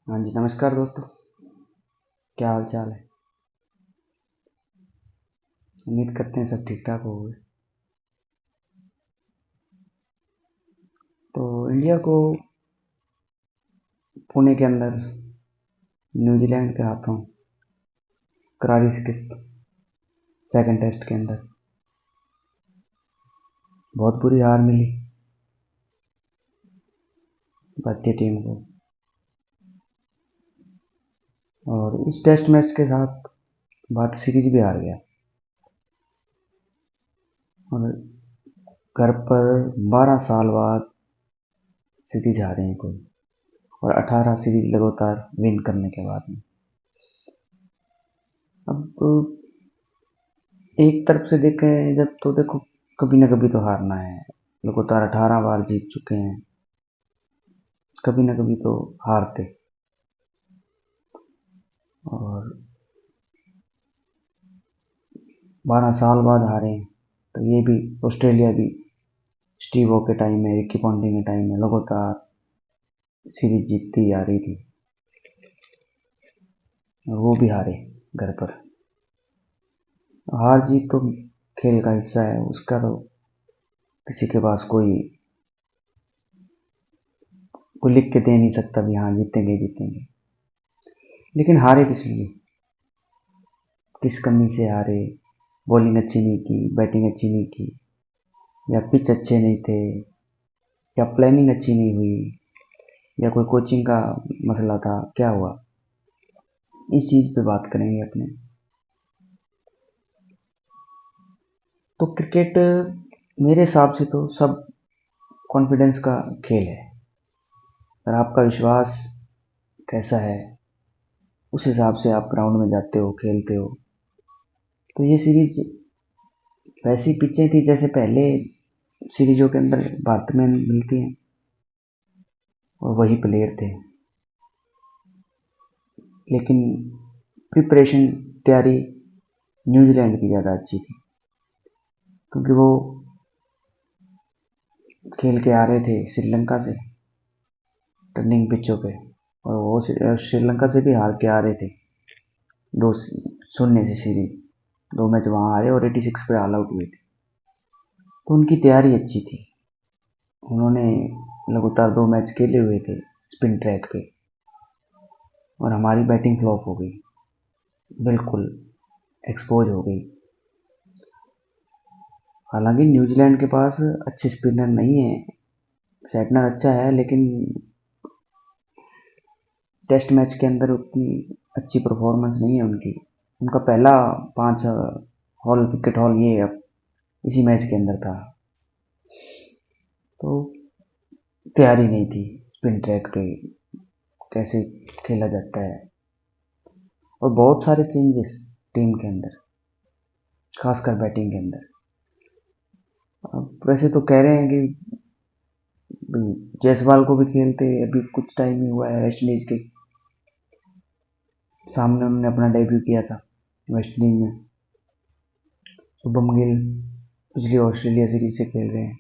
हाँ जी, नमस्कार दोस्तों। क्या हाल चाल है? उम्मीद करते हैं सब ठीक ठाक होंगे। तो इंडिया को पुणे के अंदर न्यूजीलैंड के हाथों करारी शिकस्त सेकंड टेस्ट के अंदर बहुत बुरी हार मिली भारतीय टीम को। और इस टेस्ट मैच के साथ भारत सीरीज भी हार गया। और घर पर 12 साल बाद सीरीज हारे हैं कोई, और 18 सीरीज लगातार विन करने के बाद में। अब एक तरफ से देखें जब, तो देखो, कभी ना कभी तो हारना है। लगातार 18 बार जीत चुके हैं, कभी ना कभी तो हारते। और 12 साल बाद हारे हैं, तो ये भी ऑस्ट्रेलिया भी स्टीव ओ के टाइम में, रिकी पॉन्टिंग के टाइम में लगातार सीरीज जीतती आ रही थी, और वो भी हारे घर पर। हार जीत तो खेल का हिस्सा है, उसका तो किसी के पास कोई लिख के दे नहीं सकता भी हाँ जीतेंगे जीतेंगे। लेकिन हारे किस लिए, किस कमी से हारे? बॉलिंग अच्छी नहीं की, बैटिंग अच्छी नहीं की, या पिच अच्छे नहीं थे, या प्लानिंग अच्छी नहीं हुई, या कोई कोचिंग का मसला था, क्या हुआ? इस चीज़ पे बात करेंगे अपने। तो क्रिकेट मेरे हिसाब से तो सब कॉन्फिडेंस का खेल है। और आपका विश्वास कैसा है, उस हिसाब से आप ग्राउंड में जाते हो, खेलते हो। तो ये सीरीज वैसी पिचें थी जैसे पहले सीरीजों के अंदर भारत में मिलती हैं, और वही प्लेयर थे। लेकिन प्रिपरेशन, तैयारी न्यूजीलैंड की ज़्यादा अच्छी थी, क्योंकि वो खेल के आ रहे थे श्रीलंका से टर्निंग पिचों पे। और वो श्रीलंका से भी हार के आ रहे थे 2-0 से सीरीज। 2 मैच वहाँ हारे और 86 पे ऑल आउट हुए थे। तो उनकी तैयारी अच्छी थी। उन्होंने लगातार 2 मैच खेले हुए थे स्पिन ट्रैक पे, और हमारी बैटिंग फ्लॉप हो गई, बिल्कुल एक्सपोज हो गई। हालांकि न्यूजीलैंड के पास अच्छे स्पिनर नहीं है, सैटनर अच्छा है, लेकिन टेस्ट मैच के अंदर उतनी अच्छी परफॉर्मेंस नहीं है उनकी। उनका पहला 5 हॉल, विकेट हॉल, ये अब इसी मैच के अंदर था। तो तैयारी नहीं थी स्पिन ट्रैक पे कैसे खेला जाता है, और बहुत सारे चेंजेस टीम के अंदर, खासकर बैटिंग के अंदर। अब वैसे तो कह रहे हैं कि जायसवाल को भी खेलते अभी कुछ टाइम ही हुआ है, वेस्ट इंडीज के सामने उन्होंने अपना डेब्यू किया था वेस्ट इंडीज में। शुभम गिल पिछली ऑस्ट्रेलिया सीरीज से खेल रहे हैं,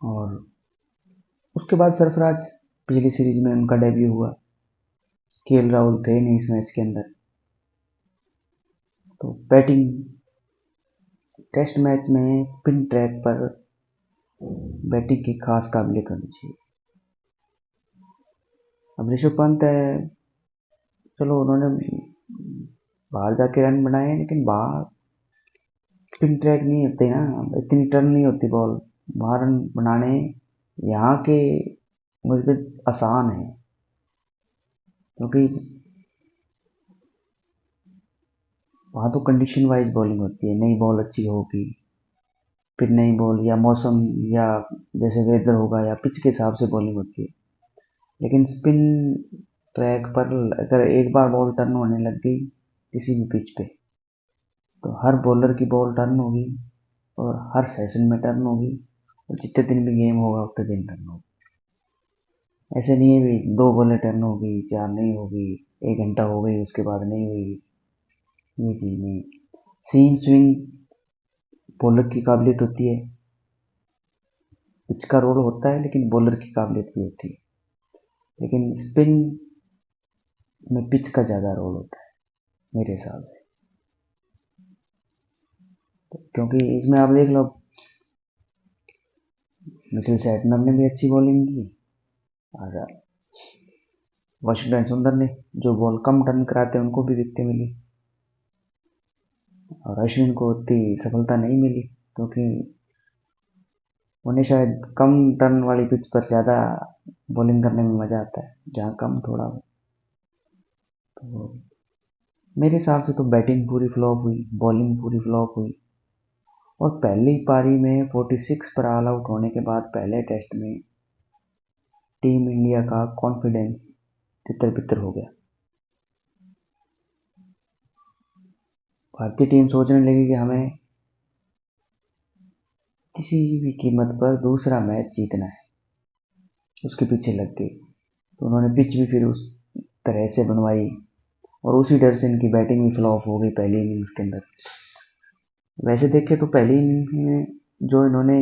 और उसके बाद सरफराज पिछली सीरीज में उनका डेब्यू हुआ। राहुल थे नहीं इस मैच के अंदर। तो बैटिंग टेस्ट मैच में स्पिन ट्रैक पर बैटिंग की खास काबिलियत होनी चाहिए। अब ऋषभ पंत है, चलो उन्होंने बाहर जाके रन बनाए, लेकिन बाहर स्पिन ट्रैक नहीं होते ना, इतनी टर्न नहीं होती बॉल। वहाँ रन बनाने यहाँ के मुझे आसान है, क्योंकि वहाँ तो कंडीशन वाइज बॉलिंग होती है। नई बॉल अच्छी होगी, फिर नई बॉल या मौसम, या जैसे वेदर होगा या पिच के हिसाब से बॉलिंग होती है। लेकिन स्पिन ट्रैक पर अगर एक बार बॉल टर्न होने लग गई किसी भी पिच पे, तो हर बॉलर की बॉल टर्न होगी, और हर सेशन में टर्न होगी, और जितने दिन भी गेम होगा उतने दिन टर्न होगी। ऐसे नहीं है भी 2 बॉलें टर्न होगी, 4 नहीं होगी, 1 घंटा हो गई उसके बाद नहीं हुई, ये चीज़ नहीं। सीम स्विंग बॉलर की काबिलियत होती है, पिच का रोल होता है, लेकिन बॉलर की काबिलियत भी होती है। लेकिन स्पिन में पिच का ज़्यादा रोल होता है मेरे हिसाब से। क्योंकि इसमें आप देख लो, मिचेल सैटनर ने भी अच्छी बॉलिंग की और वाशिंगटन सुंदर ने, जो बॉल कम टर्न कराते हैं उनको भी विकेटें मिली, और अश्विन को उतनी सफलता नहीं मिली क्योंकि उन्हें शायद कम टर्न वाली पिच पर ज़्यादा बॉलिंग करने में मज़ा आता है, जहाँ कम थोड़ा हो। तो मेरे हिसाब से तो बैटिंग पूरी फ्लॉप हुई, बॉलिंग पूरी फ्लॉप हुई, और पहली पारी में 46 पर ऑल आउट होने के बाद पहले टेस्ट में टीम इंडिया का कॉन्फिडेंस तितर बितर हो गया। भारतीय टीम सोचने लगी कि हमें किसी भी कीमत पर दूसरा मैच जीतना है, उसके पीछे लग गई। तो उन्होंने पिच भी फिर उस तरह से बनवाई, और उसी डर से इनकी बैटिंग भी फ्लॉप हो गई पहली इनिंग्स के अंदर। वैसे देखें तो पहली इनिंग्स में जो इन्होंने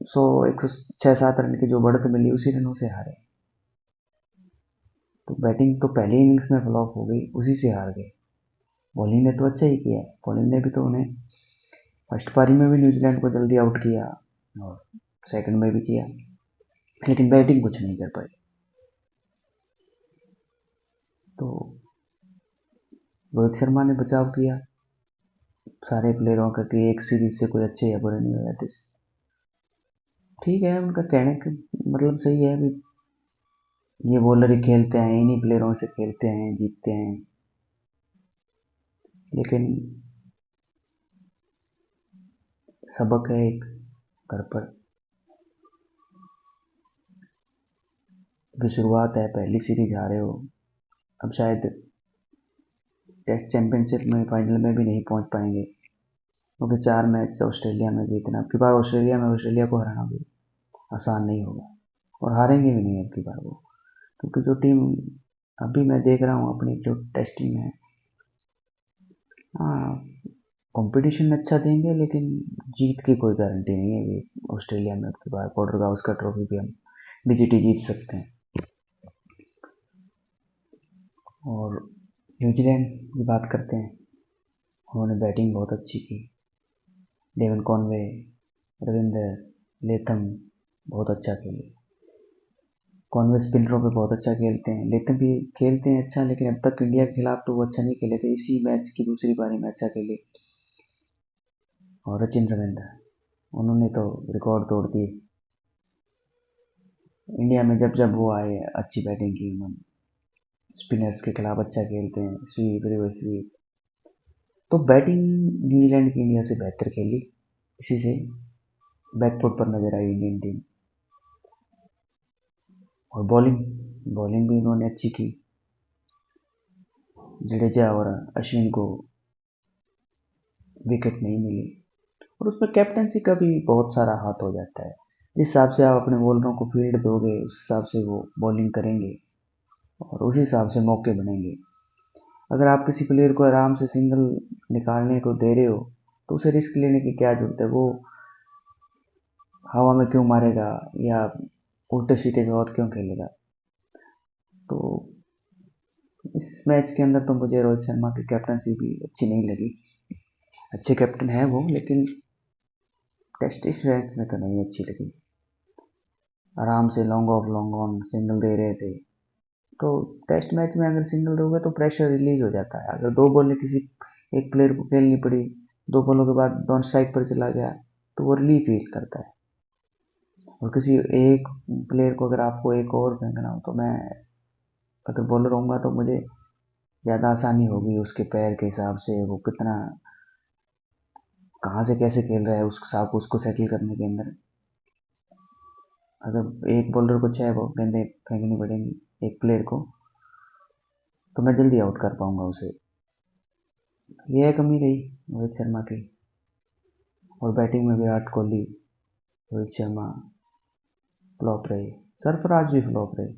106-7 रन की जो बढ़त मिली उसी रनों से हारे। तो बैटिंग तो पहली इनिंग्स में फ्लॉप हो गई, उसी से हार गए। बॉलिंग ने तो अच्छा ही किया, बॉलिंग ने भी तो उन्हें फर्स्ट पारी में भी न्यूजीलैंड को जल्दी आउट किया और सेकंड में भी किया, लेकिन बैटिंग कुछ नहीं कर पाई। तो रोहित शर्मा ने बचाव किया सारे प्लेयरों का कि एक सीरीज से कोई अच्छे या बुरे नहीं हो जाते। ठीक है, उनका कहने का मतलब सही है भी, ये बॉलर ही खेलते हैं, इन्हीं प्लेयरों से खेलते हैं, जीतते हैं, लेकिन सबक है एक घर पर की शुरुआत है, पहली सीरीज हारे हो, अब शायद टेस्ट चैंपियनशिप में फाइनल में भी नहीं पहुंच पाएंगे, क्योंकि 4 मैच ऑस्ट्रेलिया में जीतना, अब की बार ऑस्ट्रेलिया में ऑस्ट्रेलिया को हराना भी आसान नहीं होगा, और हारेंगे भी नहीं अब की बार वो, क्योंकि जो टीम अभी मैं देख रहा हूँ अपनी जो टेस्टिंग है, हाँ कंपटीशन अच्छा देंगे, लेकिन जीत की कोई गारंटी नहीं है कि ऑस्ट्रेलिया में अब की बार बॉर्डर गावस्कर ट्रॉफी भी हम बीजीटी जीत सकते हैं। और न्यूजीलैंड की बात करते हैं, उन्होंने बैटिंग बहुत अच्छी की, डेवन कॉनवे, रविंद्र, लेथम बहुत अच्छा खेले। कॉनवे स्पिनरों पे बहुत अच्छा खेलते हैं, लेथम भी खेलते हैं अच्छा, लेकिन अब तक इंडिया के खिलाफ तो वो अच्छा नहीं खेले थे, इसी मैच की दूसरी पारी में अच्छा खेले। और सचिन रविंद्र, उन्होंने तो रिकॉर्ड तोड़ दिए इंडिया में, जब जब वो आए अच्छी बैटिंग की उन्होंने, स्पिनर्स के खिलाफ अच्छा खेलते हैं, स्वीप रिवर्स स्वीप। तो बैटिंग न्यूजीलैंड की इंडिया से बेहतर खेली, इसी से बैकफुट पर नजर आई इंडियन टीम। और बॉलिंग बॉलिंग भी उन्होंने अच्छी की, जडेजा और अश्विन को विकेट नहीं मिली, और उसमें कैप्टनसी का भी बहुत सारा हाथ हो जाता है। जिस हिसाब से आप अपने बॉलरों को फील्ड दोगे उस हिसाब से वो बॉलिंग करेंगे, और उसी हिसाब से मौके बनेंगे। अगर आप किसी प्लेयर को आराम से सिंगल निकालने को दे रहे हो तो उसे रिस्क लेने की क्या जरूरत है, वो हवा में क्यों मारेगा या उल्टे सीधे शॉट क्यों खेलेगा। तो इस मैच के अंदर तो मुझे रोहित शर्मा की कैप्टनसी भी अच्छी नहीं लगी, अच्छे कैप्टन है वो, लेकिन टेस्ट इस मैच में तो नहीं अच्छी लगी। आराम से long off long on single दे रहे थे, तो टेस्ट मैच में अगर सिंगल दोगे तो प्रेशर रिलीज हो जाता है। अगर दो बॉलें किसी एक प्लेयर को खेलनी पड़ी, दो बॉलों के बाद डॉन स्ट्राइक पर चला गया, तो वो रिलीफ फील करता है। और किसी एक प्लेयर को अगर आपको एक ओवर फेंकना हो, तो मैं अगर बॉलर होऊंगा तो मुझे ज़्यादा आसानी होगी, उसके पैर के हिसाब से वो कितना कहाँ से कैसे खेल रहा है उस हिसाब को उसको सेटल करने के अंदर। अगर एक बॉलर को 6 गेंदें फेंकनी पड़ेंगी एक प्लेयर को, तो मैं जल्दी आउट कर पाऊंगा उसे। यह कमी रही रोहित शर्मा की। और बैटिंग में विराट कोहली, रोहित शर्मा फ्लॉप रहे, सरफराज भी फ्लॉप रहे,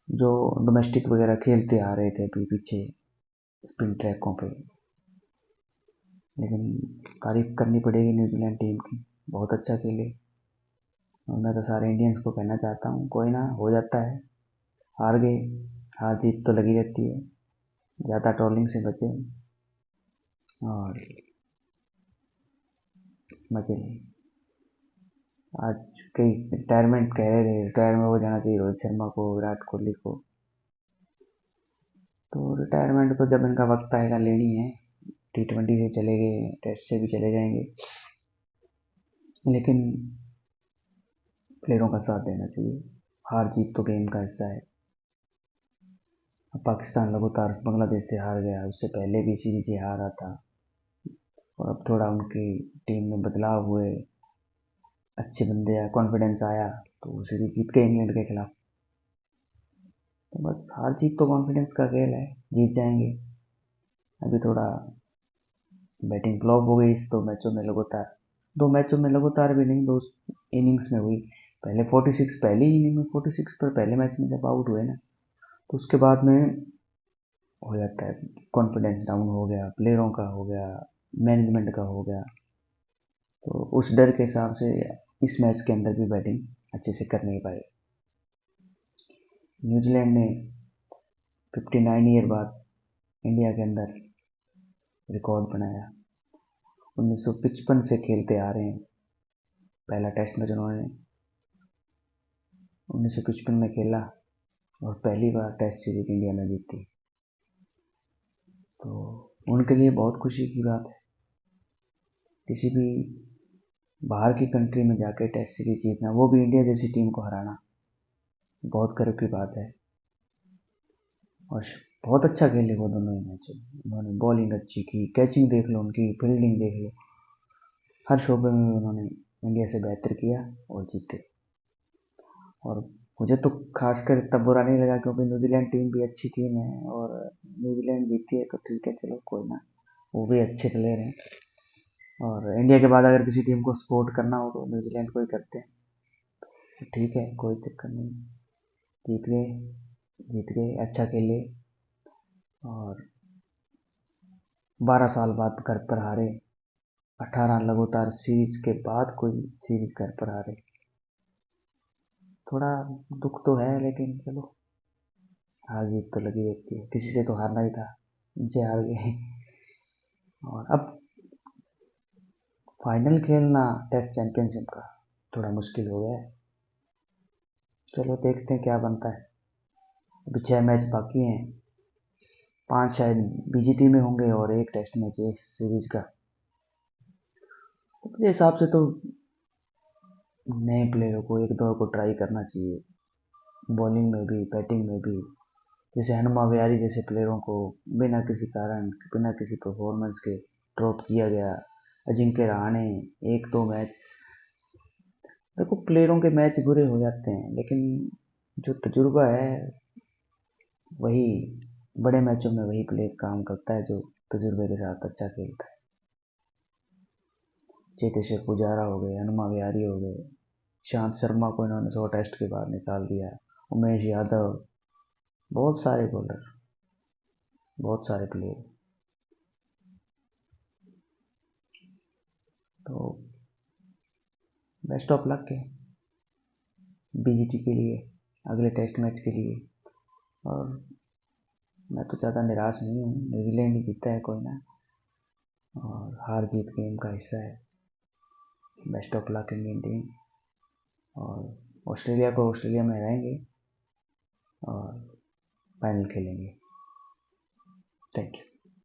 जो डोमेस्टिक वगैरह खेलते आ रहे थे अभी पीछे स्पिन ट्रैकों पे। लेकिन तारीफ करनी पड़ेगी न्यूजीलैंड टीम की, बहुत अच्छा खेले, और मैं तो सारे इंडियंस को कहना चाहता हूँ कोई ना, हो जाता है, हार गए, हार जीत तो लगी रहती है, ज़्यादा ट्रोलिंग से बचें और मजे लें। आज कई रिटायरमेंट कह रहे थे, रिटायरमेंट हो जाना चाहिए रोहित शर्मा को, विराट कोहली को। तो रिटायरमेंट तो जब इनका वक्त आएगा लेनी है। T20 से चले गए, टेस्ट से भी चले जाएंगे, लेकिन प्लेयरों का साथ देना चाहिए। हार जीत तो गेम का हिस्सा है। अब पाकिस्तान लगातार बांग्लादेश से हार गया, उससे पहले भी सीरीज हारा था, और अब थोड़ा उनकी टीम में बदलाव हुए, अच्छे बंदे आए, कॉन्फिडेंस आया, तो वो सीरीज जीत गए इंग्लैंड के खिलाफ। तो बस हार जीत तो कॉन्फिडेंस का खेल है, जीत जाएंगे। अभी थोड़ा बैटिंग फ्लॉप हो गई इस 2 मैचों में लगातार, 2 मैचों में लगातार भी नहीं, 2 इनिंग्स में हुई। पहले 46, पहली इनिंग में 46 पर पहले मैच में जब आउट हुए ना, तो उसके बाद में हो जाता है, कॉन्फिडेंस डाउन हो गया, प्लेयरों का हो गया, मैनेजमेंट का हो गया। तो उस डर के हिसाब से इस मैच के अंदर भी बैटिंग अच्छे से कर नहीं पाए। न्यूजीलैंड ने 59 ईयर बाद इंडिया के अंदर रिकॉर्ड बनाया। 1955 से खेलते आ रहे हैं, पहला टेस्ट मैच उन्होंने 1955 में खेला और पहली बार टेस्ट सीरीज इंडिया ने जीती। तो उनके लिए बहुत खुशी की बात है। किसी भी बाहर की कंट्री में जाके टेस्ट सीरीज जीतना, वो भी इंडिया जैसी टीम को हराना, बहुत गर्व की बात है। और बहुत अच्छा खेले वो दोनों ही मैच। उन्होंने बॉलिंग अच्छी की, कैचिंग देख लो, उनकी फील्डिंग देख लो, हर शोबे में उन्होंने इंडिया से बेहतर किया और जीते। और मुझे तो खासकर इतना बुरा नहीं लगा, क्योंकि न्यूजीलैंड टीम भी अच्छी टीम है, और न्यूजीलैंड जीती है तो ठीक है, चलो कोई ना, वो भी अच्छे प्लेयर हैं। और इंडिया के बाद अगर किसी टीम को सपोर्ट करना हो तो न्यूजीलैंड को ही करते हैं, तो ठीक है, कोई चक्कर नहीं। जीत गए, जीत गए, अच्छा खेले, और 12 साल बाद घर पर हारे, 18 लगातार सीरीज के बाद कोई सीरीज घर पर हारे, थोड़ा दुख तो है, लेकिन चलो, हार जीत तो लगी रहती है, किसी से तो हारना ही था, उनसे हार गए। और अब फाइनल खेलना टेस्ट चैंपियनशिप का थोड़ा मुश्किल हो गया है। चलो देखते हैं क्या बनता है। अभी 6 मैच बाकी हैं, 5 शायद बीजीटी में होंगे और एक टेस्ट मैच है सीरीज का। तो मेरे हिसाब से तो नए प्लेयरों को एक दो को ट्राई करना चाहिए, बॉलिंग में भी बैटिंग में भी। जैसे हनुमा विहारी जैसे प्लेयरों को बिना किसी कारण, बिना किसी परफॉर्मेंस के ड्रॉप किया गया। अजिंक्य रहाणे 1-2 मैच, देखो प्लेयरों के मैच बुरे हो जाते हैं, लेकिन जो तजुर्बा है वही बड़े मैचों में वही प्लेयर काम करता है, जो तजुर्बे के साथ अच्छा खेलता है। चेतेश्वर पुजारा हो गए, हनुमा विहारी हो गए, शांत शर्मा को इन्होंने 100 टेस्ट के बाद निकाल दिया, उमेश यादव, बहुत सारे बॉलर, बहुत सारे प्लेयर। तो बेस्ट ऑफ लक है बीजीटी के लिए, अगले टेस्ट मैच के लिए। और मैं तो ज़्यादा निराश नहीं हूँ, न्यूजीलैंड ही जीता है, कोई ना, और हार जीत गेम का हिस्सा है। Best of luck Indian team, और ऑस्ट्रेलिया को ऑस्ट्रेलिया में हराएंगे और फाइनल खेलेंगे। Thank you.